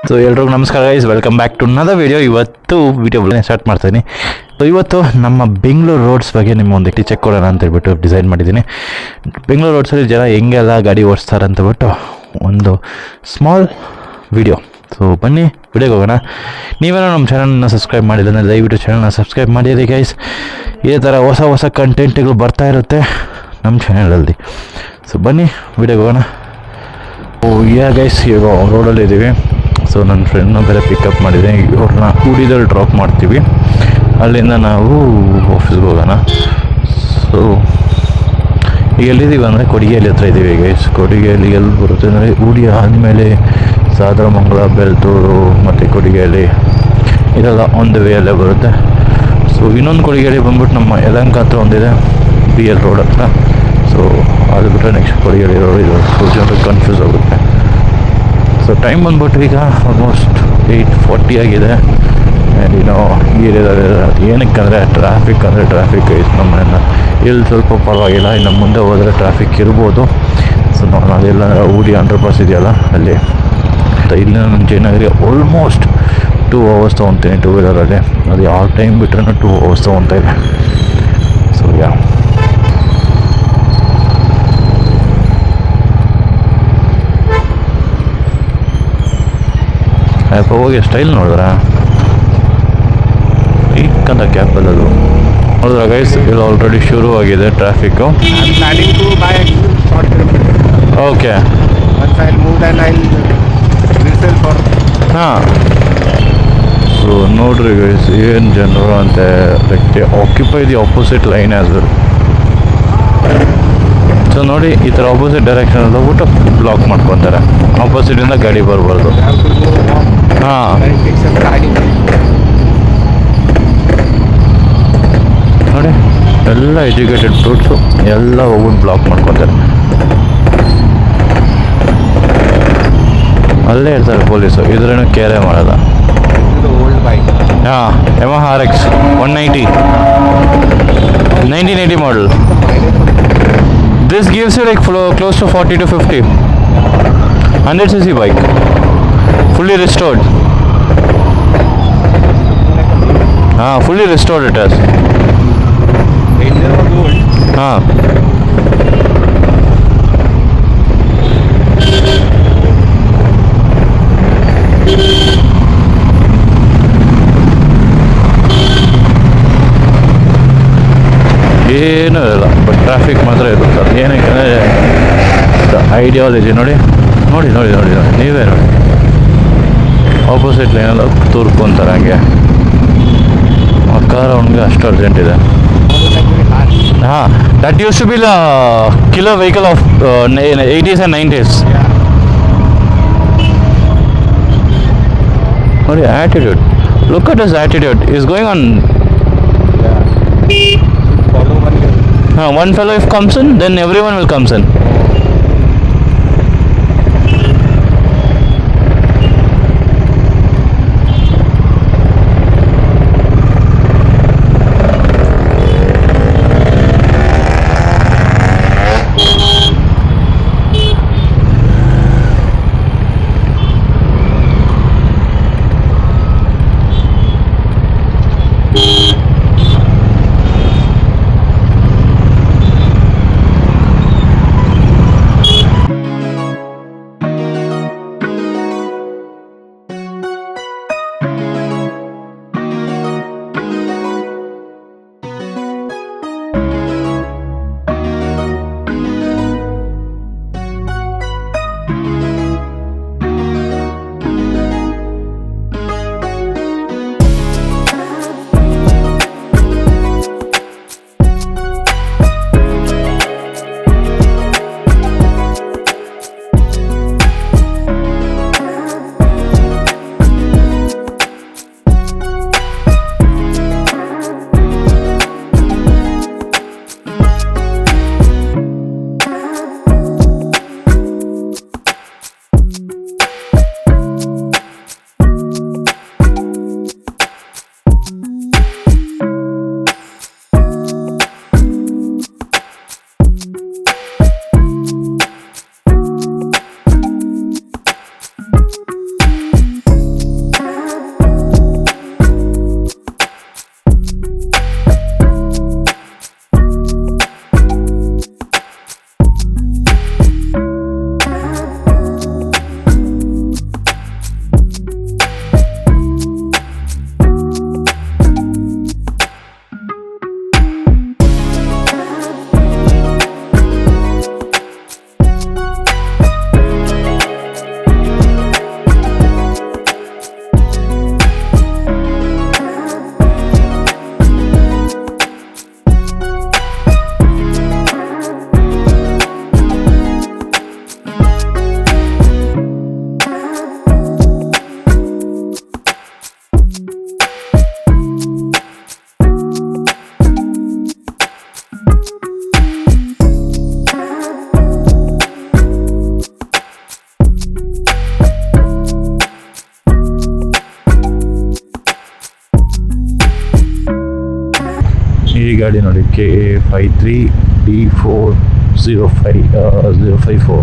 So ಎಲ್ರಿಗೂ ನಮಸ್ಕಾರ guys, welcome back to ನದ ವೀಡಿಯೋ. ಇವತ್ತು ವೀಡಿಯೋ ಸ್ಟಾರ್ಟ್ ಮಾಡ್ತಾಯಿದ್ದೀನಿ. ಸೊ ಇವತ್ತು ನಮ್ಮ ಬೆಂಗಳೂರು ರೋಡ್ಸ್ ಬಗ್ಗೆ ನಿಮ್ಮೊಂದು ಚೆಕ್ ಕೊಡೋಣ ಅಂತ ಹೇಳ್ಬಿಟ್ಟು ಡಿಸೈನ್ ಮಾಡಿದ್ದೀನಿ. ಬೆಂಗಳೂರು ರೋಡ್ಸಲ್ಲಿ ಜನ ಹೆಂಗೆಲ್ಲ ಗಾಡಿ ಓಡಿಸ್ತಾರೆ ಅಂತಬಿಟ್ಟು ಒಂದು ಸ್ಮಾಲ್ ವೀಡಿಯೋ. ಸೊ ಬನ್ನಿ ವಿಡಿಯೋಗೆ ಹೋಗೋಣ. ನೀವೇನೋ ನಮ್ಮ ಚಾನಲ್ನ ಸಬ್ಸ್ಕ್ರೈಬ್ ಮಾಡಿಲ್ಲ ಅಂದರೆ ದಯವಿಟ್ಟು ಚಾನಲ್ನ ಸಬ್ಸ್ಕ್ರೈಬ್ ಮಾಡಿರಿ ಗೈಸ್. ಇದೇ ಥರ ಹೊಸ ಕಂಟೆಂಟ್ಗಳು ಬರ್ತಾ ಇರುತ್ತೆ ನಮ್ಮ ಚಾನಲಲ್ಲಿ. ಸೊ ಬನ್ನಿ ವಿಡಿಯೋಗೆ ಹೋಗೋಣ. ಗೈಸ್ ಇವಾಗ ರೋಡಲ್ಲಿ ಇದ್ದೀವಿ. ಸೊ ನನ್ನ ಫ್ರೆಂಡ್ನ ಬೇರೆ ಪಿಕಪ್ ಮಾಡಿದೆ. ಅವ್ರನ್ನ ಉಡಿದಲ್ಲಿ ಡ್ರಾಪ್ ಮಾಡ್ತೀವಿ. ಅಲ್ಲಿಂದ ನಾವು ಆಫೀಸ್ಗೆ ಹೋಗೋಣ. ಸೊ ಈಗ ಎಲ್ಲಿದ್ದೀವಿ ಅಂದರೆ ಕೊಡಿಗೆಯಲ್ಲಿ ಹತ್ರ ಇದ್ದೀವಿ ಗೈಸ್. ಕೊಡಿಗೆಯಲ್ಲಿ ಎಲ್ಲಿ ಬರುತ್ತೆ ಅಂದರೆ ಉಡಿ ಆದಮೇಲೆ ಸಾದರಮಂಗಲ, ಬೆಳ್ತೂರು ಮತ್ತು ಕೊಡಿಗೆಯಲ್ಲಿ ಇದೆಲ್ಲ ಆನ್ ದ ವೇಯಲ್ಲೇ ಬರುತ್ತೆ. ಸೊ ಇನ್ನೊಂದು ಕೊಡಿಗೆಯಲ್ಲಿ ಬಂದ್ಬಿಟ್ಟು ನಮ್ಮ ಯಲಹಂಕ ಹತ್ರ ಒಂದಿದೆ, BL ರೋಡ್ ಹತ್ರ. ಸೊ ಅದು ಬಿಟ್ಟರೆ ನೆಕ್ಸ್ಟ್ ಕೊಡಿಗೆಯಲ್ಲಿ ರೋಡ್ ಇದು. ಸೊ ಜನರಿಗೆ ಕನ್ಫ್ಯೂಸ್ ಆಗುತ್ತೆ. ಸೊ ಟೈಮ್ ಬಂದ್ಬಿಟ್ಟು ಈಗ ಆಲ್ಮೋಸ್ಟ್ 8:40 ಆಗಿದೆ. ಆ್ಯಂಡ್ ಈ ಏರಿಯಾದಲ್ಲಿ ಏನಕ್ಕೆ ಅಂದರೆ ಟ್ರಾಫಿಕ್ ಐತೆ ನಮ್ಮ ಮನೆಯಿಂದ. ಇಲ್ಲಿ ಸ್ವಲ್ಪ ಪರವಾಗಿಲ್ಲ, ಇನ್ನು ಮುಂದೆ ಹೋದರೆ ಟ್ರಾಫಿಕ್ ಇರ್ಬೋದು. ಸೊ ನಾನು ಅದೆಲ್ಲ ಊಡಿ ಅಂಡರ್ ಪಾಸ್ ಇದೆಯಲ್ಲ ಅಲ್ಲಿ, ಇಲ್ಲಿ ನಾನು ಜಯನಗರಿಗೆ ಆಲ್ಮೋಸ್ಟ್ 2 hours ತೊಗೊತೀನಿ 2 ವೀಲರಲ್ಲಿ. ಅದು ಯಾವ ಟೈಮ್ ಬಿಟ್ರೆ 2 hours ತೊಗೊತಾ ಇದೆ. ಸೊ ಅಪ್ಪ ಹೋಗಿ ಸ್ಟೈಲ್ ನೋಡಿದ್ರ ಈಕ್ಕಂತ ಕ್ಯಾಪಲ್ಲಿ ಅದು ನೋಡಿದ್ರ ಗೈಸ್. ಇಲ್ಲಿ ಆಲ್ರೆಡಿ ಶುರು ಆಗಿದೆ ಟ್ರಾಫಿಕ್ಕು. ಓಕೆ ಹಾಂ. ಸೊ ನೋಡ್ರಿ ಗೈಸ್ ಏನು ಜನರು ಅಂತ like occupy the opposite line as well. So ನೋಡಿ ಈ ಥರ ಆಪೋಸಿಟ್ ಡೈರೆಕ್ಷನಲ್ಲಿ ಹೋಗ್ಬಿಟ್ಟು ಬ್ಲಾಕ್ ಮಾಡ್ಕೊತಾರೆ. ಆಪೋಸಿಟಿಂದ ಗಾಡಿ ಬರ್ಬಾರ್ದು. ಹಾಂ ನೋಡಿ ಎಲ್ಲ ಎಜುಕೇಟೆಡ್ ಫ್ರೂಟ್ಸು ಎಲ್ಲ ಹೋಗ್ಬಿಟ್ಟು ಬ್ಲಾಕ್ ಮಾಡ್ಕೊತಾರೆ. ಅಲ್ಲೇ ಇರ್ತಾರೆ ಪೊಲೀಸು, ಇದ್ರೇನು ಕೇರೆ ಮಾಡಲ್ಲ. ಹಾಂ Yamaha RX 190 1980 model. This gives you like close to 40 to 50 100cc bike, fully restored. Fully restored it has. ಏನೂ ಇಲ್ಲ, ಬಟ್ ಟ್ರಾಫಿಕ್ ಮಾತ್ರ ಇರುತ್ತೆ. ಏನಕ್ಕೆ ಐಡಿಯಾಲಜಿ ನೋಡಿ ನೀವೇ ನೋಡಿ. ಆಪೋಸಿಟ್ ಲೈನೆಲ್ಲ ತೂರ್ಕೊಂತಾರೆ ಹಂಗೆ. ಆ ಕಾರ್ ಅವ್ನಿಗೆ ಅಷ್ಟು ಅರ್ಜೆಂಟ್ ಇದೆ. ಹಾಂ, that used to be the killer vehicle of 80s and 90s. ನೋಡಿ attitude, look at his attitude. Is going on. One fellow if comes in, then everyone will comes in. ಗಾಡಿ ನೋಡಿ KA53D4054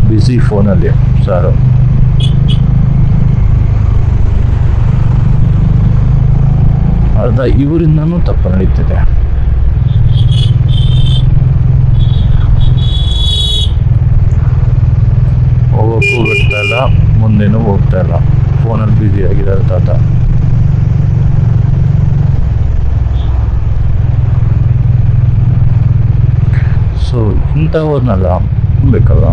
ಬಿಸಿ ಫೋನಲ್ಲಿ ಸಾರು. ಅರ್ಧ ಇವರಿಂದನೂ ತಪ್ಪು ನಡೀತಿದೆ. ಹೋಗೋಕ್ಕೂ ಬಿಡ್ತಾ ಇಲ್ಲ, ಮುಂದೇನೂ ಹೋಗ್ತಾ ಇಲ್ಲ. ಫೋನಲ್ಲಿ ಬ್ಯುಸಿ ಆಗಿದ್ದಾರೆ ತಾತ. ಸೊ ಇಂಥವ್ರನ್ನೆಲ್ಲ ಬೇಕಲ್ಲ.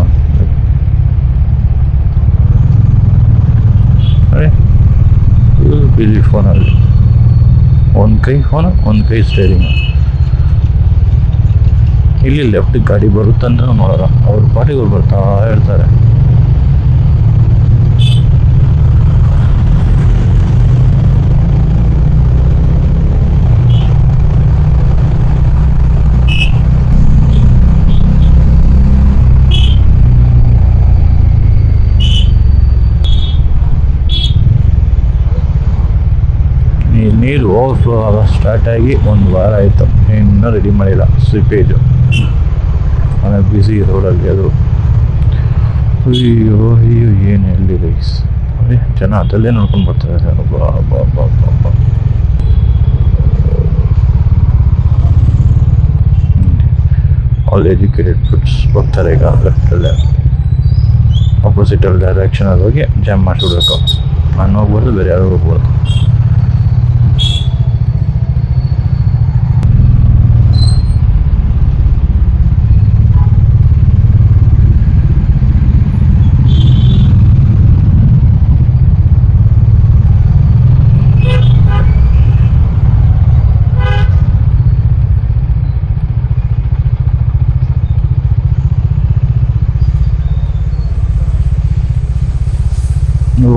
ಬ್ಯುಸಿ ಫೋನಲ್ಲಿ ಒಂದು ಕೈ ಫೋನು, ಒಂದು ಕೈ ಸ್ಟೇರಿಂಗ್. ಇಲ್ಲಿ ಲೆಫ್ಟಿಗೆ ಗಾಡಿ ಬರುತ್ತಂದ್ರೆ ನೋಡೋಲ್ಲ, ಅವ್ರ ಪಾಟಿಗೆ ಅವ್ರು ಬರ್ತಾ ಇರ್ತಾರೆ. ನೀರು ಓವರ್ಫ್ಲೋ ಆಗ ಸ್ಟಾರ್ಟ್ ಆಗಿ 1 ವಾರ ಆಯಿತು, ಇನ್ನೂ ರೆಡಿ ಮಾಡಿಲ್ಲ ಸ್ವಿಪೇಜು. ಆಮೇಲೆ ಬ್ಯುಸಿ ರೋಡಲ್ಲಿ ಅದು. ಅಯ್ಯೋ ಏನು ಎಲ್ಲಿ ರೈಸ್ ಅದೇ ಜನ ಅದಲ್ಲೇ ನೋಡ್ಕೊಂಡು ಬರ್ತಾರೆ. ಆಲ್ ಎಜುಕೇಟೆಡ್ ಫುಡ್ಸ್ ಬರ್ತಾರೆ ಈಗ ಲೆಫ್ಟಲ್ಲೇ. ಆಪೋಸಿಟಲ್ಲಿ ಡೈರೆಕ್ಷನಲ್ಲಿ ಹೋಗಿ ಜಾಮ್ ಮಾಡಿಬಿಡ್ಬೇಕು. ನಾನು ಹೋಗ್ಬಾರ್ದು, ಬೇರೆ ಯಾರು ಹೋಗ್ಬಾರ್ದು.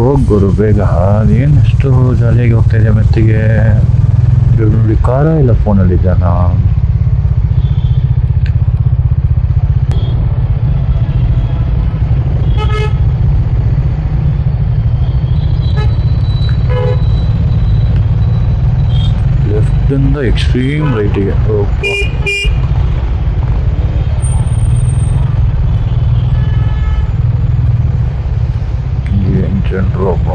ಹೋಗೋರು ಬೇಗ. ಅದೇನಷ್ಟು ಜಾಲಿಯಾಗಿ ಹೋಗ್ತಾ ಇದೆ ಮೆತ್ತಿಗೆ. ಇವಾಗ ನೋಡಿ ಕಾರ ಇಲ್ಲ ಫೋನಲ್ಲಿ ಜನ. ಲೆಫ್ಟಿಂದ ಎಕ್ಸ್ಟ್ರೀಮ್ ರೈಟಿಗೆ ಜನರು ಒಬ್ಬ.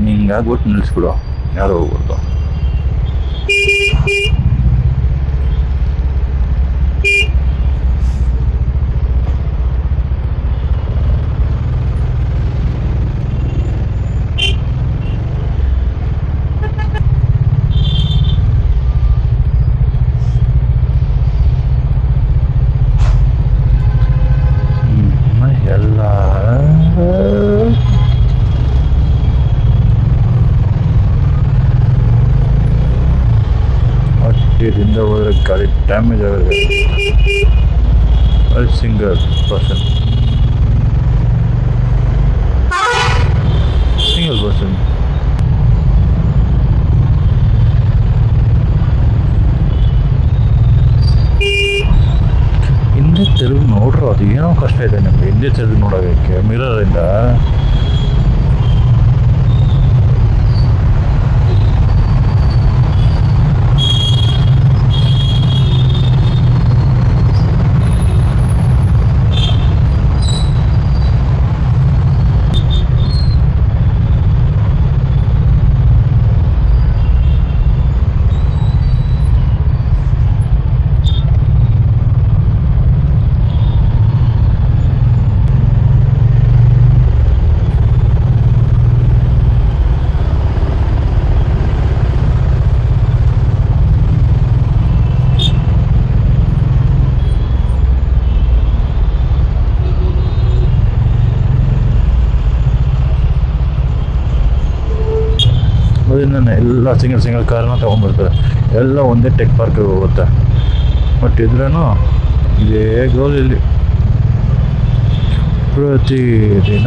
ಹಿಂಗಾಗ್ಬಿಟ್ಟು ನಿಲ್ಲಿಸ್ಬಿಡು, ಯಾರು ಹೋಗ್ಬಿಡ್ತು. ಎಲ್ಲ ಅಷ್ಟಿಂದ ಹೋದ್ರೆ ಗಾಡಿ ಡ್ಯಾಮೇಜ್ ಆಗುತ್ತೆ. ಸಿಂಗಲ್ ಪರ್ಸನ್ ಹಿಂದೆ ತಿರುಗಿ ನೋಡ್ರು. ಅದು ಏನೋ ಕಷ್ಟ ಇದೆ ನಿಮಗೆ ಹಿಂದೆ ತಿರುಗಿ ನೋಡೋದಕ್ಕೆ ಮಿರರಿಂದ. ಅದರಿಂದ ಎಲ್ಲ ಸಿಂಗಲ್ ಕಾರ್ನ ತೊಗೊಂಡ್ಬರ್ತಾರೆ. ಎಲ್ಲ ಒಂದೇ ಟೆಕ್ ಪಾರ್ಕಿಗೆ ಹೋಗುತ್ತೆ. ಬಟ್ ಇದ್ರೂ ಇದೇ ಗೋಲ್ ಇಲ್ಲಿ ಪ್ರತಿದಿನ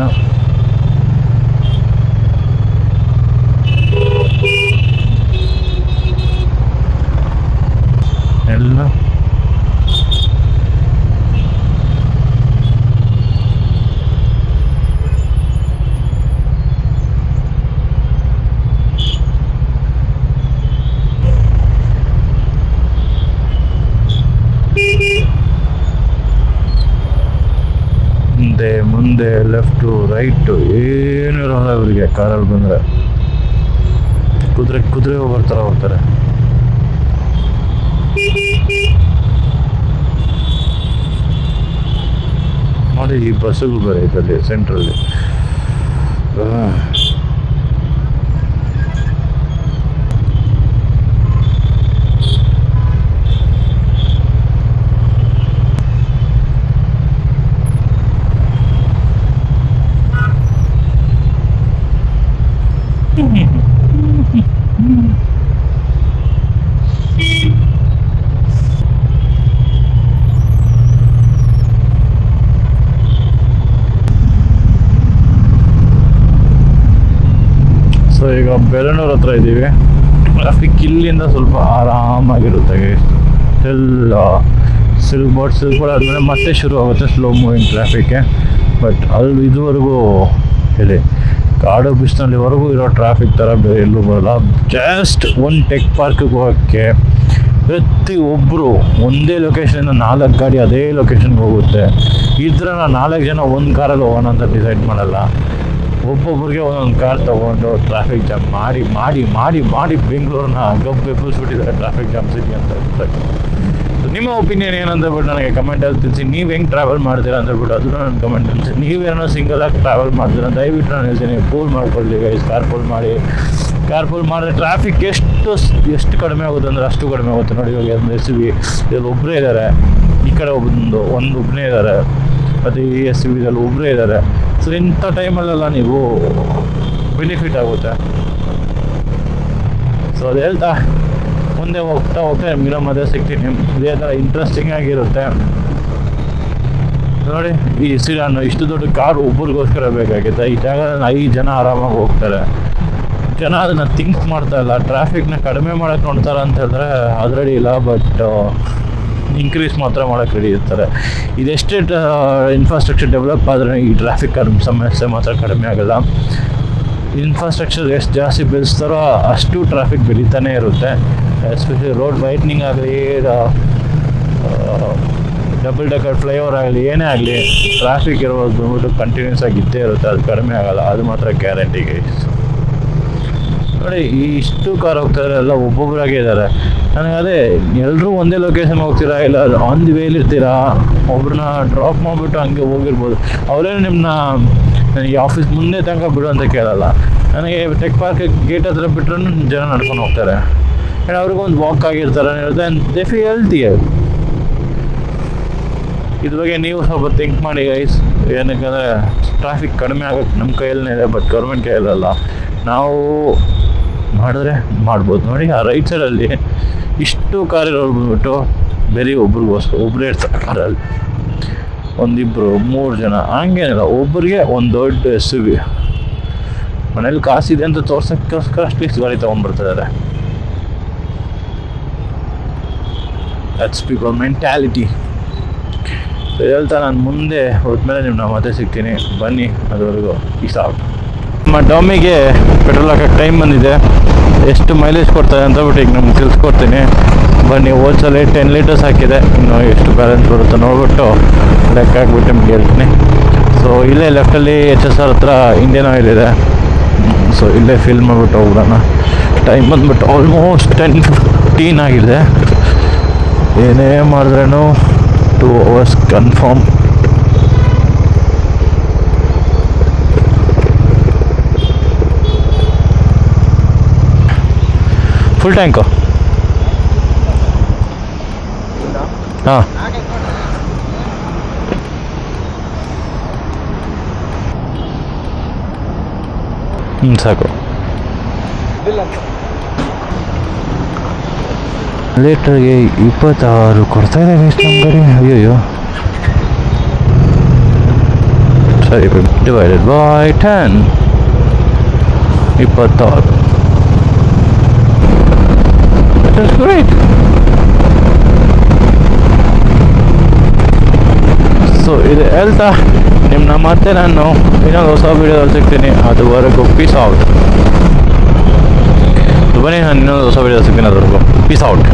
ಎಲ್ಲ ಮುಂದೆ ಲೆಫ್ಟು ರೈಟು ಏನು ಇರೋಲ್ಲ ಇವರಿಗೆ. ಕಾರಲ್ಲಿ ಬಂದರೆ ಕುದುರೆ ಹೋಗ್ತಾರೆ. ನೋಡಿ ಈ ಬಸ್ಸುಗಳು ಬೇರೆ ಇದರಲ್ಲಿ ಸೆಂಟ್ರಲ್ಲಿ. ಸೊ ಈಗ ಬೆಳನೂರು ಹತ್ರ ಇದ್ದೀವಿ. ಟ್ರಾಫಿಕ್ ಇಲ್ಲಿಂದ ಸ್ವಲ್ಪ ಆರಾಮಾಗಿರುತ್ತೆ. ಎಲ್ಲ ಸಿಲ್ಬೋರ್ಡ್ ಆದಮೇಲೆ ಮತ್ತೆ ಶುರು ಆಗುತ್ತೆ ಸ್ಲೋ ಮೂವಿಂಗ್ ಟ್ರಾಫಿಕ್ಕೆ. ಬಟ್ ಅಲ್ಲಿ ಇದುವರೆಗೂ ಹೇಳಿ ಕಾಡು ಬಿಸಿನಲ್ಲಿವರೆಗೂ ಇರೋ ಟ್ರಾಫಿಕ್ ಥರ ಬೇರೆ ಎಲ್ಲೂ ಬರೋಲ್ಲ. ಜಸ್ಟ್ ಒಂದು ಟೆಕ್ ಪಾರ್ಕಿಗೆ ಹೋಗೋಕ್ಕೆ ಪ್ರತಿಯೊಬ್ಬರು ಒಂದೇ ಲೊಕೇಶನಿಂದ 4 ಗಾಡಿ ಅದೇ ಲೊಕೇಶನ್ಗೆ ಹೋಗುತ್ತೆ. ಇದ್ರೆ ನಾವು 4 ಜನ ಒಂದು ಕಾರಲ್ಲಿ ಹೋಗೋಣ ಅಂತ ಡಿಸೈಡ್ ಮಾಡಲ್ಲ. ಒಬ್ಬೊಬ್ಬರಿಗೆ ಒಂದೊಂದು ಕಾರ್ ತೊಗೊಂಡು ಟ್ರಾಫಿಕ್ ಜಾಮ್ ಮಾಡಿ ಬೆಂಗಳೂರನ್ನ ಎಬ್ಬಿಸ್ಬಿಟ್ಟಿದ್ದಾರೆ ಟ್ರಾಫಿಕ್ ಜಾಮ್ ಸಿಟಿ ಅಂತ ಹೇಳ್ತಾರೆ. ನಿಮ್ಮ ಒಪಿನಿಯನ್ ಏನಂತ ಬಿಟ್ಟು ನನಗೆ ಕಮೆಂಟಲ್ಲಿ ತಿಳಿಸಿ. ನೀವು ಹೆಂಗೆ ಟ್ರಾವೆಲ್ ಮಾಡ್ತೀರಾ ಅಂತ ಹೇಳ್ಬಿಟ್ಟು ಅದನ್ನು ನನ್ನ ಕಮೆಂಟ್ ತಿಳಿಸಿ. ನೀವೇನೋ ಸಿಂಗಲಾಗಿ ಟ್ರಾವೆಲ್ ಮಾಡ್ತೀರಾ ದಯವಿಟ್ಟು ನಾನು ಹೇಳ್ತೀನಿ ಪೂಲ್ ಮಾಡ್ಕೊಳ್ಳಿ ಗೈಸ್. ಕಾರ್ಪೂಲ್ ಮಾಡಿದ್ರೆ ಟ್ರಾಫಿಕ್ ಎಷ್ಟು ಕಡಿಮೆ ಆಗುತ್ತೆ ಅಂದರೆ ಅಷ್ಟು ಕಡಿಮೆ ಆಗುತ್ತೆ. ನೋಡಿ ಇವಾಗ SUV ಇಲ್ಲಿ ಒಬ್ಬರೇ ಇದ್ದಾರೆ, ಈ ಕಡೆ ಒಬ್ಬನೇ ಇದ್ದಾರೆ, ಮತ್ತು ಈ SUV ಇದಲ್ಲಿ ಒಬ್ಬರೇ ಇದ್ದಾರೆ. ಸೊ ಇಂಥ ಟೈಮಲ್ಲೆಲ್ಲ ನೀವು ಬೆನಿಫಿಟ್ ಆಗುತ್ತೆ. ಸೊ ಅದು ಹೇಳ್ತಾ ಮುಂದೆ ಹೋಗ್ತಾ ನಿಮ್ಗೆ ಮದುವೆ ಸಿಗ್ತೀನಿ. ಇದೇ ಥರ ಇಂಟ್ರೆಸ್ಟಿಂಗ್ ಆಗಿರುತ್ತೆ. ನೋಡಿ ಈ ಸಿಡಾನ್ ಇಷ್ಟು ದೊಡ್ಡ ಕಾರು ಒಬ್ಬರಿಗೋಸ್ಕರ ಬೇಕಾಗುತ್ತೆ. ಈ ಜಾಗದಲ್ಲಿ 5 ಜನ ಆರಾಮಾಗಿ ಹೋಗ್ತಾರೆ. ಜನ ಅದನ್ನು ಥಿಂಕ್ ಮಾಡ್ತಾ ಇಲ್ಲ. ಟ್ರಾಫಿಕ್ನ ಕಡಿಮೆ ಮಾಡೋಕ್ಕೆ ನೋಡ್ತಾರೆ ಅಂತ ಹೇಳಿದ್ರೆ ಅದು ರೆಡಿ ಇಲ್ಲ, ಬಟ್ ಇನ್ಕ್ರೀಸ್ ಮಾತ್ರ ಮಾಡೋಕ್ಕೆ ರೆಡಿ ಇರ್ತಾರೆ. ಇದೆಷ್ಟೇ ಇನ್ಫ್ರಾಸ್ಟ್ರಕ್ಚರ್ ಡೆವಲಪ್ ಆದರೆ ಈ ಟ್ರಾಫಿಕ್ ಸಮಸ್ಯೆ ಮಾತ್ರ ಕಡಿಮೆ ಆಗಲ್ಲ. ಇನ್ಫ್ರಾಸ್ಟ್ರಕ್ಚರ್ ಎಷ್ಟು ಜಾಸ್ತಿ ಬೆಳೆಸ್ತಾರೋ ಅಷ್ಟು ಟ್ರಾಫಿಕ್ ಬೆಳೀತಾನೆ ಇರುತ್ತೆ. ಎಸ್ಪೆಷಲಿ ರೋಡ್ ವೈಟ್ನಿಂಗ್ ಆಗಲಿ, ಡಬಲ್ ಡೆಕರ್ ಫ್ಲೈಓವರ್ ಆಗಲಿ, ಏನೇ ಆಗಲಿ ಟ್ರಾಫಿಕ್ ಇರೋದು ಬಂದ್ಬಿಟ್ಟು ಕಂಟಿನ್ಯೂಸ್ ಆಗಿ ಇದ್ದೇ ಇರುತ್ತೆ. ಅದು ಕಡಿಮೆ ಆಗಲ್ಲ, ಅದು ಮಾತ್ರ ಗ್ಯಾರಂಟಿಗೆ. ನೋಡಿ ಇಷ್ಟು ಕಾರ್ ಹೋಗ್ತಾರೆ, ಎಲ್ಲ ಒಬ್ಬೊಬ್ಬರಾಗೆ ಇದ್ದಾರೆ. ನನಗೆ ಅದೇ ಎಲ್ಲರೂ ಒಂದೇ ಲೊಕೇಶನ್ ಹೋಗ್ತೀರಾ ಇಲ್ಲ ಆನ್ ದಿ ವೇಲಿ ಇರ್ತೀರಾ, ಒಬ್ರನ್ನ ಡ್ರಾಪ್ ಮಾಡಿಬಿಟ್ಟು ಹಂಗೆ ಹೋಗಿರ್ಬೋದು. ಅವರೇನು ನಿಮ್ಮನ್ನ ನನಗೆ ಆಫೀಸ್ ಮುಂದೆ ತನಕ ಬಿಡು ಅಂತ ಕೇಳಲ್ಲ. ನನಗೆ ಟೆಕ್ ಪಾರ್ಕ್ ಗೇಟ್ ಹತ್ರ ಬಿಟ್ಟರು ಜನ ನಡ್ಕೊಂಡು ಹೋಗ್ತಾರೆ. ಆ್ಯಂಡ್ ಅವ್ರಿಗೊಂದು ವಾಕ್ ಆಗಿರ್ತಾರೆ ಹೇಳಿದ್ರೆ ದೇ ಫೀಲ್ ಹೆಲ್ತಿ. ಇದ್ರ ಬಗ್ಗೆ ನೀವು ಸ್ವಲ್ಪ ಥಿಂಕ್ ಮಾಡಿ ಗೈಸ್. ಏನಕ್ಕಂದರೆ ಟ್ರಾಫಿಕ್ ಕಡಿಮೆ ಆಗೋಕ್ಕೆ ನಮ್ಮ ಕೈಯಲ್ಲೇ ಇದೆ, ಬಟ್ ಗೌರ್ಮೆಂಟ್ ಕೈಯಲ್ಲ. ನಾವು ಮಾಡಿದ್ರೆ ಮಾಡ್ಬೋದು. ನೋಡಿ ಆ ರೈಟ್ ಸೈಡಲ್ಲಿ ಇಷ್ಟು ಕಾರಿರೋರು ಬಂದ್ಬಿಟ್ಟು ಬೇರೆ ಒಬ್ಬರೇ ಇರ್ತಾರೆ ಕಾರಲ್ಲಿ. 1 2 3 ಜನ ಹಂಗೇನಿಲ್ಲ, ಒಬ್ಬರಿಗೆ ಒಂದು ದೊಡ್ಡ SUV. ಮನೇಲಿ ಕಾಸಿದೆ ಅಂತ ತೋರ್ಸೋಕ್ಕೋಸ್ಕರ ಅಷ್ಟು ಗಾಡಿ ತೊಗೊಂಡ್ಬರ್ತಿದ್ದಾರೆ. That's people mentality. ಹೇಳ್ತಾ ನಾನು ಮುಂದೆ ಹೋದ್ಮೇಲೆ ನಿಮ್ಮನ್ನ ಮತ್ತೆ ಸಿಗ್ತೀನಿ. ಬನ್ನಿ, ಅದುವರೆಗೂ ಪೀಸ್ ಔಟ್. ನಮ್ಮ ಡಾಮಿಗೆ ಪೆಟ್ರೋಲ್ ಹಾಕೋಕ್ಕೆ ಟೈಮ್ ಬಂದಿದೆ. ಎಷ್ಟು ಮೈಲೇಜ್ ಕೊಡ್ತಾರೆ ಅಂತ ಬಿಟ್ಟು ಈಗ ನಮ್ಗೆ ತಿಳಿಸ್ಕೊಡ್ತೀನಿ. ಬನ್ನಿ, ಹೋದ್ಸಲ 10 ಲೀಟರ್ಸ್ ಹಾಕಿದೆ. ಇನ್ನು ಎಷ್ಟು ಬ್ಯಾಲೆನ್ಸ್ ಬರುತ್ತೆ ನೋಡ್ಬಿಟ್ಟು ಲೆಕ್ಕ ಹಾಕ್ಬಿಟ್ಟು ನಿಮ್ಗೆ ಹೇಳ್ತೀನಿ. ಸೊ ಇಲ್ಲೇ ಲೆಫ್ಟಲ್ಲಿ HSR ಹತ್ರ ಇಂಡಿಯನ್ ಆಯಿಲ್ ಇದೆ. ಸೊ ಇಲ್ಲೇ ಫಿಲ್ ಮಾಡಿಬಿಟ್ಟು ಹೋಗ್ಬಿಡೋಣ. ಟೈಮ್ ಬಂದ್ಬಿಟ್ಟು ಆಲ್ಮೋಸ್ಟ್ 10:15 ಆಗಿದೆ. ಏನೇ ಮಾಡಿದ್ರೂ 2 hours ಕನ್ಫರ್ಮ್. Full tank. ಹಾಂ, ಸಾಕು. ಲೀಟ್ರಿಗೆ 26 ಕೊಡ್ತಾಯಿದೆ ಗೈಸ್ ನಮ್ಮ ಗಾಡಿ. ಅಯ್ಯೋ sorry divided by 10 26. That is great. So ಇದು ಹೇಳ್ತಾ ನಿಮ್ಮನ್ನ ಮತ್ತೆ ನಾನು ಇನ್ನೊಂದು ಹೊಸ ವೀಡಿಯೋದಲ್ಲಿ ಸಿಗ್ತೀನಿ. ಅದುವರೆಗೂ ಪೀಸ್ ಔಟ್. ಬನ್ನಿ, ನಾನು ಇನ್ನೊಂದು ಹೊಸ ವೀಡಿಯೋ ಸಿಗ್ತೀನಿ. ಅದುವರೆಗೂ ಪೀಸ್ ಔಟ್.